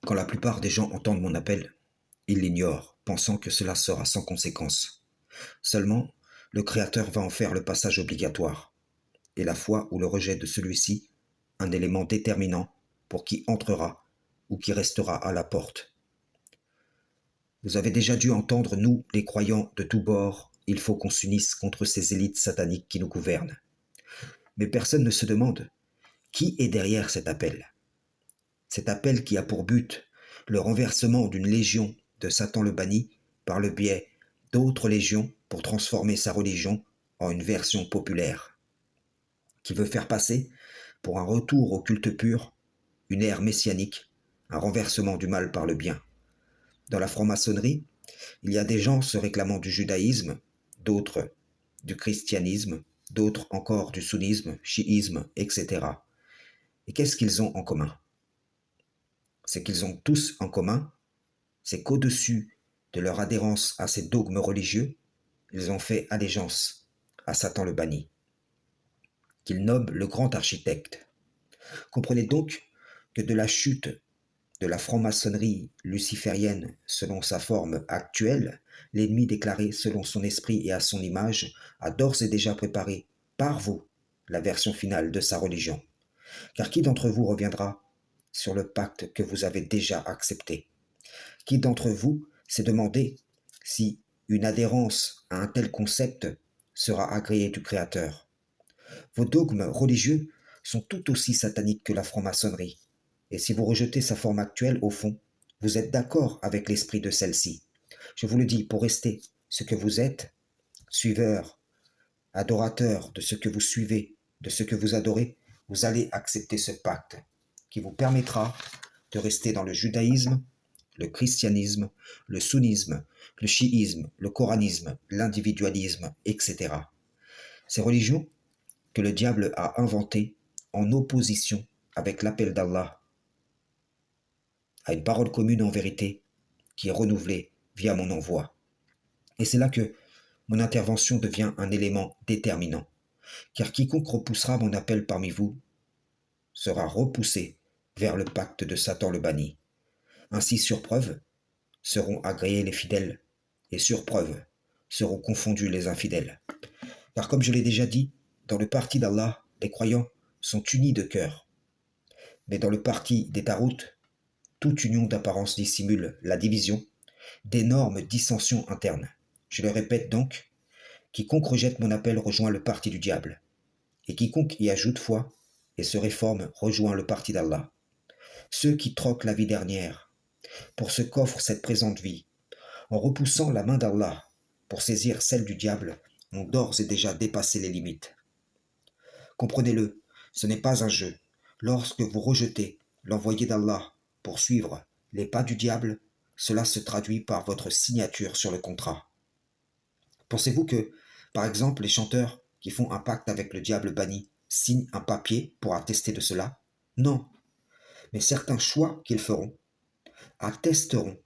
Quand la plupart des gens entendent mon appel, ils l'ignorent, pensant que cela sera sans conséquence. Seulement, le Créateur va en faire le passage obligatoire, et la foi ou le rejet de celui-ci un élément déterminant pour qui entrera ou qui restera à la porte. Vous avez déjà dû entendre, nous, les croyants de tous bords, il faut qu'on s'unisse contre ces élites sataniques qui nous gouvernent. Mais personne ne se demande qui est derrière cet appel. Cet appel qui a pour but le renversement d'une légion de Satan le banni par le biais d'autres légions pour transformer sa religion en une version populaire, qui veut faire passer pour un retour au culte pur, une ère messianique, un renversement du mal par le bien. Dans la franc-maçonnerie, il y a des gens se réclamant du judaïsme, d'autres du christianisme, d'autres encore du sunnisme, chiisme, etc. Et qu'est-ce qu'ils ont en commun? Ce qu'ils ont tous en commun, c'est qu'au-dessus de leur adhérence à ces dogmes religieux, ils ont fait allégeance à Satan le banni, qu'ils nomment le grand architecte. Comprenez donc que de la chute de la franc-maçonnerie luciférienne selon sa forme actuelle, l'ennemi déclaré selon son esprit et à son image a d'ores et déjà préparé par vous la version finale de sa religion. Car qui d'entre vous reviendra sur le pacte que vous avez déjà accepté? Qui d'entre vous s'est demandé si une adhérence à un tel concept sera agréée du Créateur? Vos dogmes religieux sont tout aussi sataniques que la franc-maçonnerie. Et si vous rejetez sa forme actuelle, au fond, vous êtes d'accord avec l'esprit de celle-ci. Je vous le dis, pour rester ce que vous êtes, suiveur, adorateur de ce que vous suivez, de ce que vous adorez, vous allez accepter ce pacte qui vous permettra de rester dans le judaïsme, le christianisme, le sunnisme, le chiisme, le coranisme, l'individualisme, etc. Ces religions que le diable a inventées en opposition avec l'appel d'Allah à une parole commune en vérité qui est renouvelée via mon envoi. Et c'est là que mon intervention devient un élément déterminant, car quiconque repoussera mon appel parmi vous sera repoussé vers le pacte de Satan le banni. Ainsi, sur preuve, seront agréés les fidèles, et sur preuve, seront confondus les infidèles. Car comme je l'ai déjà dit, dans le parti d'Allah, les croyants sont unis de cœur. Mais dans le parti des taroutes, toute union d'apparence dissimule la division, d'énormes dissensions internes. Je le répète donc, quiconque rejette mon appel rejoint le parti du diable, et quiconque y ajoute foi et se réforme rejoint le parti d'Allah. Ceux qui troquent la vie dernière pour ce qu'offre cette présente vie, en repoussant la main d'Allah pour saisir celle du diable, ont d'ores et déjà dépassé les limites. Comprenez-le, ce n'est pas un jeu. Lorsque vous rejetez l'envoyé d'Allah pour suivre les pas du diable, cela se traduit par votre signature sur le contrat. Pensez-vous que, par exemple, les chanteurs qui font un pacte avec le diable banni signent un papier pour attester de cela? Non, mais certains choix qu'ils feront attesteront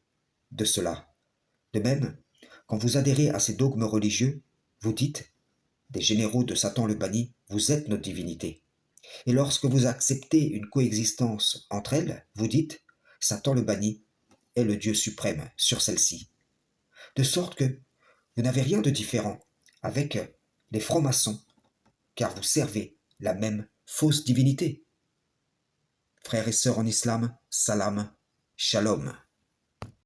de cela. De même, quand vous adhérez à ces dogmes religieux, vous dites, des généraux de Satan le banni, vous êtes notre divinité. Et lorsque vous acceptez une coexistence entre elles, vous dites, Satan le banni est le Dieu suprême sur celle-ci. De sorte que vous n'avez rien de différent avec les francs-maçons, car vous servez la même fausse divinité. Frères et sœurs en islam, salam, shalom.